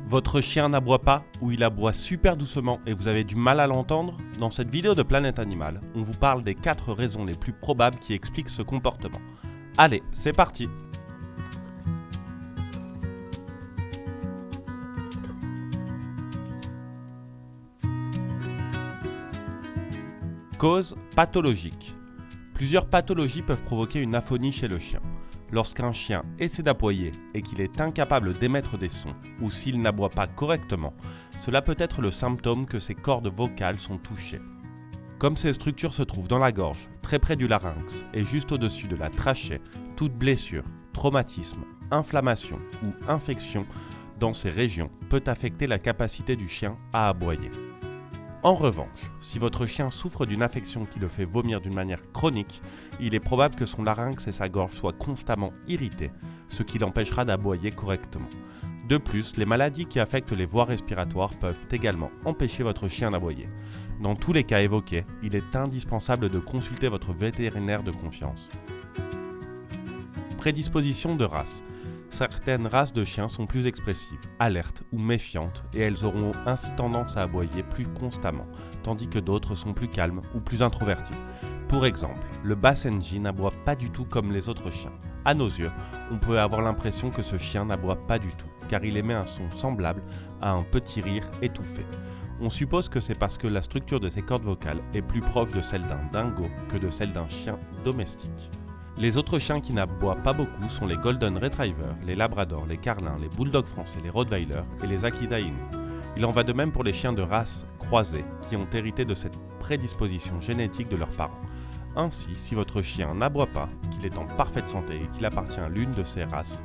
Votre chien n'aboie pas ou il aboie super doucement et vous avez du mal à l'entendre? Dans cette vidéo de Planète Animal, on vous parle des 4 raisons les plus probables qui expliquent ce comportement. Allez, c'est parti! Cause pathologique. Plusieurs pathologies peuvent provoquer une aphonie chez le chien. Lorsqu'un chien essaie d'aboyer et qu'il est incapable d'émettre des sons, ou s'il n'aboie pas correctement, cela peut être le symptôme que ses cordes vocales sont touchées. Comme ces structures se trouvent dans la gorge, très près du larynx et juste au-dessus de la trachée, toute blessure, traumatisme, inflammation ou infection dans ces régions peut affecter la capacité du chien à aboyer. En revanche, si votre chien souffre d'une affection qui le fait vomir d'une manière chronique, il est probable que son larynx et sa gorge soient constamment irrités, ce qui l'empêchera d'aboyer correctement. De plus, les maladies qui affectent les voies respiratoires peuvent également empêcher votre chien d'aboyer. Dans tous les cas évoqués, il est indispensable de consulter votre vétérinaire de confiance. Prédisposition de race. Certaines races de chiens sont plus expressives, alertes ou méfiantes et elles auront ainsi tendance à aboyer plus constamment, tandis que d'autres sont plus calmes ou plus introvertis. Pour exemple, le Basenji n'aboie pas du tout comme les autres chiens. À nos yeux, on peut avoir l'impression que ce chien n'aboie pas du tout, car il émet un son semblable à un petit rire étouffé. On suppose que c'est parce que la structure de ses cordes vocales est plus proche de celle d'un dingo que de celle d'un chien domestique. Les autres chiens qui n'aboient pas beaucoup sont les Golden Retriever, les Labrador, les Carlins, les Bulldogs français, les Rottweiler et les Akita Inu. Il en va de même pour les chiens de race croisés qui ont hérité de cette prédisposition génétique de leurs parents. Ainsi, si votre chien n'aboie pas, qu'il est en parfaite santé et qu'il appartient à l'une de ces races,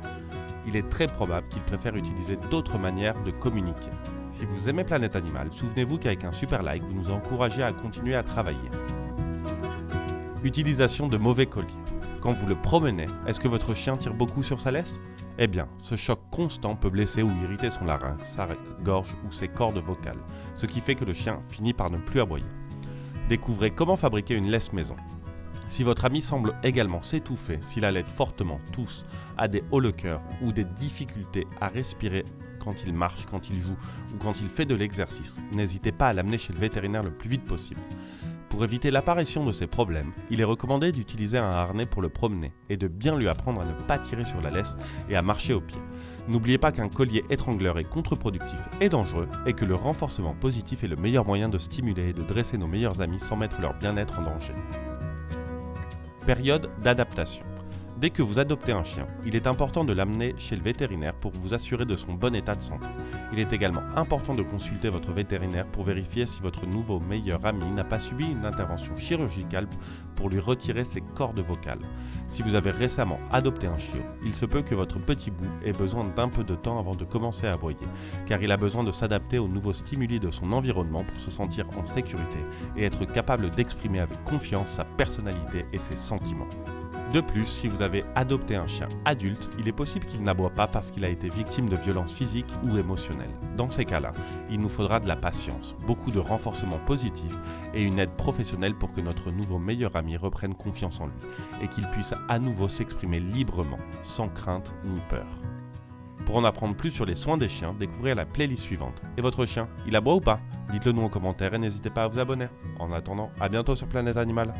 il est très probable qu'il préfère utiliser d'autres manières de communiquer. Si vous aimez Planète Animal, souvenez-vous qu'avec un super like, vous nous encouragez à continuer à travailler. Utilisation de mauvais colliers. Quand vous le promenez, est-ce que votre chien tire beaucoup sur sa laisse? Eh bien, ce choc constant peut blesser ou irriter son larynx, sa gorge ou ses cordes vocales, ce qui fait que le chien finit par ne plus aboyer. Découvrez comment fabriquer une laisse maison. Si votre ami semble également s'étouffer, s'il halète fortement, tousse, a des hauts le cœur ou des difficultés à respirer quand il marche, quand il joue ou quand il fait de l'exercice, n'hésitez pas à l'amener chez le vétérinaire le plus vite possible. Pour éviter l'apparition de ces problèmes, il est recommandé d'utiliser un harnais pour le promener et de bien lui apprendre à ne pas tirer sur la laisse et à marcher au pied. N'oubliez pas qu'un collier étrangleur est contre-productif et dangereux et que le renforcement positif est le meilleur moyen de stimuler et de dresser nos meilleurs amis sans mettre leur bien-être en danger. Période d'adaptation. Dès que vous adoptez un chien, il est important de l'amener chez le vétérinaire pour vous assurer de son bon état de santé. Il est également important de consulter votre vétérinaire pour vérifier si votre nouveau meilleur ami n'a pas subi une intervention chirurgicale pour lui retirer ses cordes vocales. Si vous avez récemment adopté un chiot, il se peut que votre petit bout ait besoin d'un peu de temps avant de commencer à aboyer, car il a besoin de s'adapter aux nouveaux stimuli de son environnement pour se sentir en sécurité et être capable d'exprimer avec confiance sa personnalité et ses sentiments. De plus, si vous avez adopté un chien adulte, il est possible qu'il n'aboie pas parce qu'il a été victime de violences physiques ou émotionnelles. Dans ces cas-là, il nous faudra de la patience, beaucoup de renforcement positif et une aide professionnelle pour que notre nouveau meilleur ami reprenne confiance en lui et qu'il puisse à nouveau s'exprimer librement, sans crainte ni peur. Pour en apprendre plus sur les soins des chiens, découvrez la playlist suivante. Et votre chien, il aboie ou pas? Dites-le nous en commentaire et n'hésitez pas à vous abonner. En attendant, à bientôt sur Planète Animal.